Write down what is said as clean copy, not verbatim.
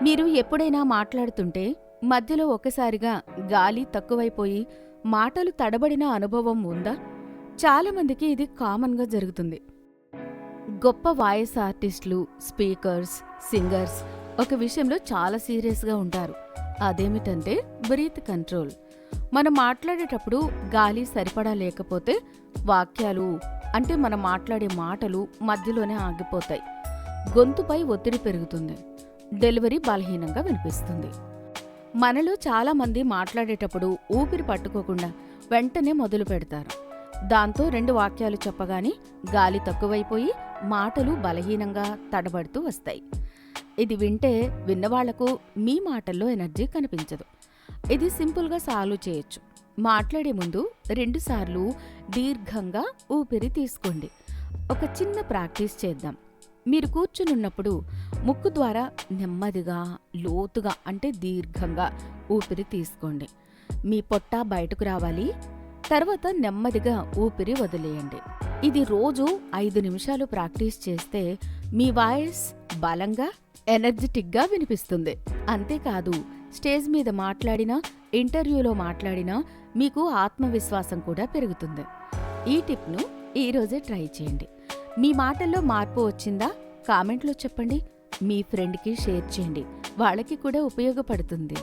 మీరు ఎప్పుడైనా మాట్లాడుతుంటే మధ్యలో ఒకసారిగా గాలి తక్కువైపోయి మాటలు తడబడిన అనుభవం ఉందా? చాలామందికి ఇది కామన్గా జరుగుతుంది. గొప్ప వాయిస్ ఆర్టిస్టులు, స్పీకర్స్, సింగర్స్ ఒక విషయంలో చాలా సీరియస్గా ఉంటారు. అదేమిటంటే బ్రీత్ కంట్రోల్. మనం మాట్లాడేటప్పుడు గాలి సరిపడా లేకపోతే వాక్యాలు అంటే మనం మాట్లాడే మాటలు మధ్యలోనే ఆగిపోతాయి. గొంతుపై ఒత్తిడి పెరుగుతుంది. డెలివరీ బలహీనంగా వినిపిస్తుంది. మనలో చాలామంది మాట్లాడేటప్పుడు ఊపిరి పట్టుకోకుండా వెంటనే మొదలు పెడతారు. దాంతో 2 వాక్యాలు చెప్పగానే గాలి తక్కువైపోయి మాటలు బలహీనంగా తడబడుతూ వస్తాయి. ఇది వింటే విన్నవాళ్లకు మీ మాటల్లో ఎనర్జీ కనిపించదు. ఇది సింపుల్గా సాల్వ్ చేయొచ్చు. మాట్లాడే ముందు 2 సార్లు దీర్ఘంగా ఊపిరి తీసుకోండి. ఒక చిన్న ప్రాక్టీస్ చేద్దాం. మీరు కూర్చునున్నప్పుడు ముక్కు ద్వారా నెమ్మదిగా, లోతుగా అంటే దీర్ఘంగా ఊపిరి తీసుకోండి. మీ పొట్ట బయటకు రావాలి. తర్వాత నెమ్మదిగా ఊపిరి వదిలేయండి. ఇది రోజు 5 నిమిషాలు ప్రాక్టీస్ చేస్తే మీ వాయిస్ బలంగా, ఎనర్జెటిక్గా వినిపిస్తుంది. అంతేకాదు, స్టేజ్ మీద మాట్లాడినా, ఇంటర్వ్యూలో మాట్లాడినా మీకు ఆత్మవిశ్వాసం కూడా పెరుగుతుంది. ఈ టిప్ను ఈరోజే ట్రై చేయండి. మీ మాటల్లో మార్పు వచ్చిందా? కామెంట్లో చెప్పండి. మీ ఫ్రెండ్కి షేర్ చేయండి. వాళ్ళకి కూడా ఉపయోగపడుతుంది.